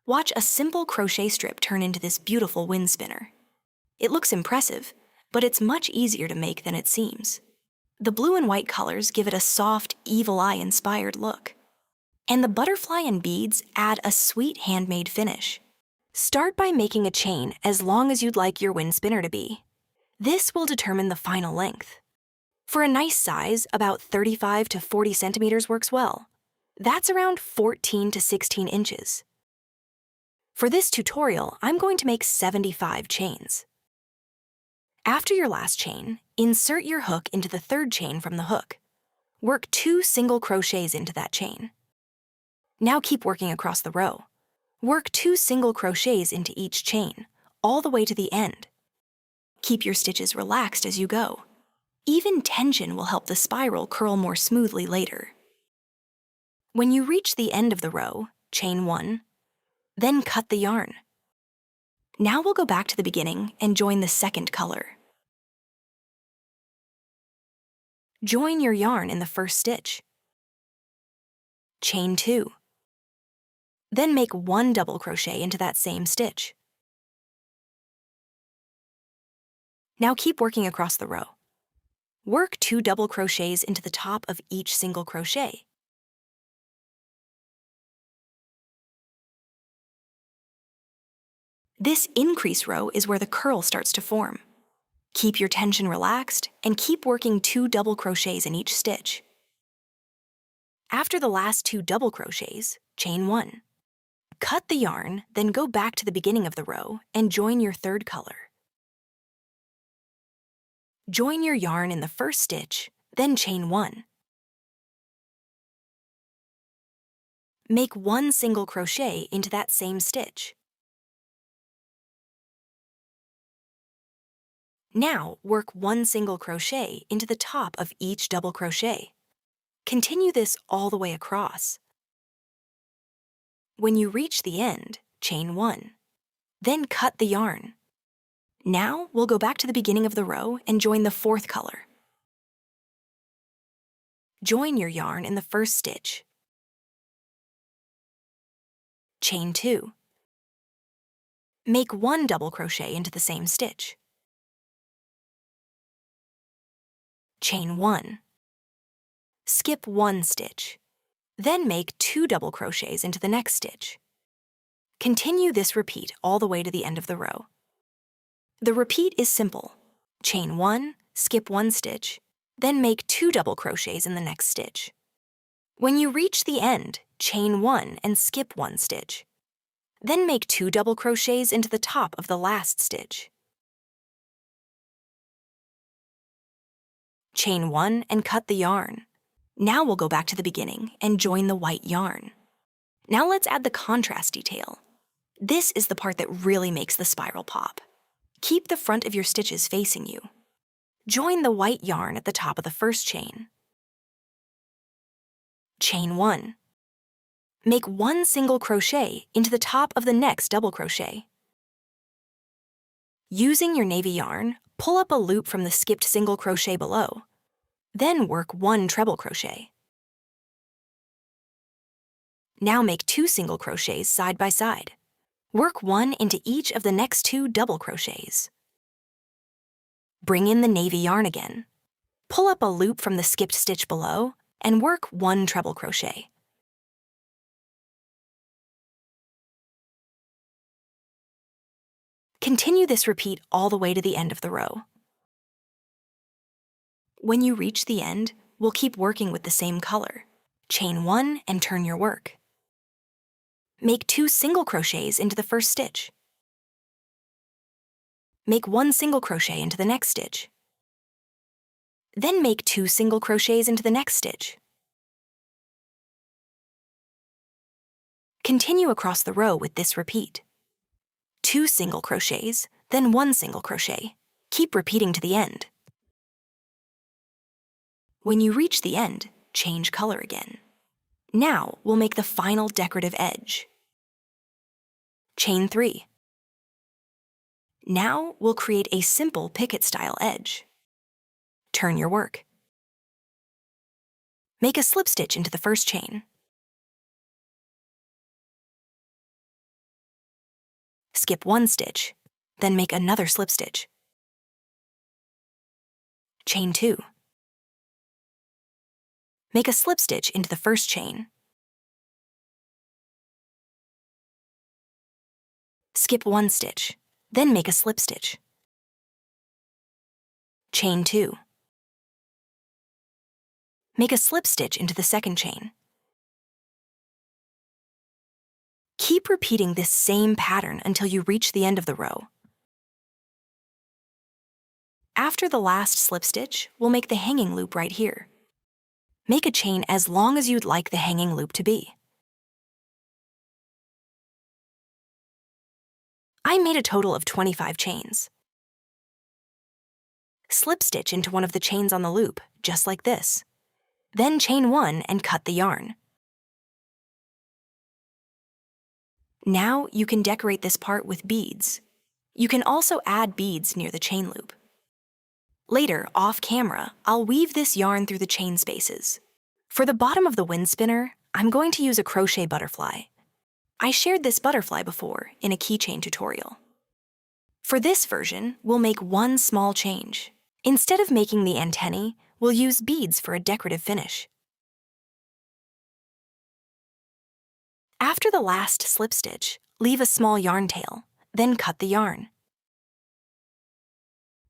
Watch a simple crochet strip turn into this beautiful wind spinner. It looks impressive, but it's much easier to make than it seems. The blue and white colors give it a soft, evil eye-inspired look. And the butterfly and beads add a sweet handmade finish. Start by making a chain as long as you'd like your wind spinner to be. This will determine the final length. For a nice size, about 35 to 40 centimeters works well. That's around 14 to 16 inches. For this tutorial, I'm going to make 75 chains. After your last chain, insert your hook into the third chain from the hook. Work 2 single crochets into that chain. Now keep working across the row. Work 2 single crochets into each chain, all the way to the end. Keep your stitches relaxed as you go. Even tension will help the spiral curl more smoothly later. When you reach the end of the row, chain 1, then cut the yarn. Now we'll go back to the beginning and join the second color. Join your yarn in the first stitch. Chain 2. Then make 1 double crochet into that same stitch. Now keep working across the row. Work 2 double crochets into the top of each single crochet. This increase row is where the curl starts to form. Keep your tension relaxed and keep working 2 double crochets in each stitch. After the last 2 double crochets, chain 1. Cut the yarn, then go back to the beginning of the row and join your third color. Join your yarn in the first stitch, then chain 1. Make 1 single crochet into that same stitch. Now work 1 single crochet into the top of each double crochet. Continue this all the way across. When you reach the end, chain 1. Then cut the yarn. Now we'll go back to the beginning of the row and join the fourth color. Join your yarn in the first stitch. Chain 2. Make 1 double crochet into the same stitch. Chain 1. Skip 1 stitch. Then make 2 double crochets into the next stitch. Continue this repeat all the way to the end of the row. The repeat is simple. Chain 1, skip 1 stitch, then make 2 double crochets in the next stitch. When you reach the end, chain 1 and skip 1 stitch. Then make 2 double crochets into the top of the last stitch. Chain 1 and cut the yarn. Now we'll go back to the beginning and join the white yarn. Now let's add the contrast detail. This is the part that really makes the spiral pop. Keep the front of your stitches facing you. Join the white yarn at the top of the first chain. Chain 1. Make 1 single crochet into the top of the next double crochet. Using your navy yarn, pull up a loop from the skipped single crochet below. Then work 1 treble crochet. Now make 2 single crochets side by side. Work 1 into each of the next 2 double crochets. Bring in the navy yarn again. Pull up a loop from the skipped stitch below and work 1 treble crochet. Continue this repeat all the way to the end of the row. When you reach the end, we'll keep working with the same color. Chain 1 and turn your work. Make 2 single crochets into the first stitch. Make 1 single crochet into the next stitch. Then make 2 single crochets into the next stitch. Continue across the row with this repeat. 2 single crochets, then 1 single crochet. Keep repeating to the end. When you reach the end, change color again. Now we'll make the final decorative edge. Chain 3. Now we'll create a simple picket-style edge. Turn your work. Make a slip stitch into the first chain. skip one stitch, then make another slip stitch. Chain 2. Make a slip stitch into the first chain. Skip one stitch, then make a slip stitch. Chain 2. Make a slip stitch into the second chain. Keep repeating this same pattern until you reach the end of the row. After the last slip stitch, we'll make the hanging loop right here. Make a chain as long as you'd like the hanging loop to be. I made a total of 25 chains. Slip stitch into one of the chains on the loop, just like this. Then chain 1 and cut the yarn. Now you can decorate this part with beads. You can also add beads near the chain loop. Later, off camera, I'll weave this yarn through the chain spaces. For the bottom of the wind spinner, I'm going to use a crochet butterfly. I shared this butterfly before in a keychain tutorial. For this version, we'll make one small change. Instead of making the antennae, we'll use beads for a decorative finish. After the last slip stitch, leave a small yarn tail, then cut the yarn.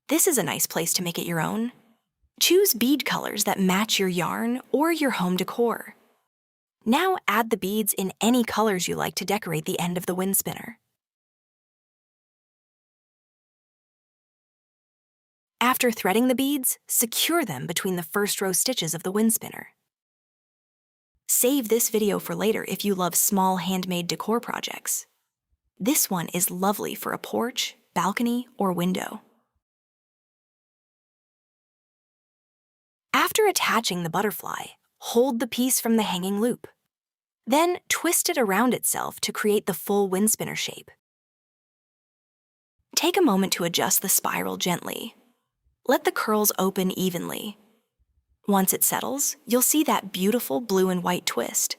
This is a nice place to make it your own. Choose bead colors that match your yarn or your home decor. Now add the beads in any colors you like to decorate the end of the wind spinner. After threading the beads, secure them between the first row stitches of the wind spinner. Save this video for later if you love small handmade decor projects. This one is lovely for a porch, balcony, or window. After attaching the butterfly, hold the piece from the hanging loop. Then twist it around itself to create the full wind spinner shape. Take a moment to adjust the spiral gently. Let the curls open evenly. Once it settles, you'll see that beautiful blue and white twist.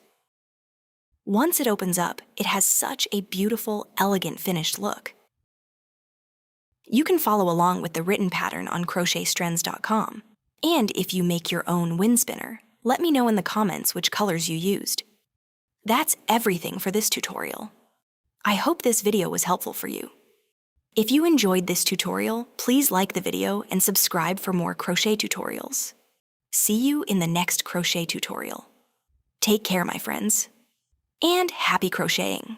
Once it opens up, it has such a beautiful, elegant finished look. You can follow along with the written pattern on crochetstrends.com. And if you make your own wind spinner, let me know in the comments which colors you used. That's everything for this tutorial. I hope this video was helpful for you. If you enjoyed this tutorial, please like the video and subscribe for more crochet tutorials. See you in the next crochet tutorial. Take care, my friends. And happy crocheting!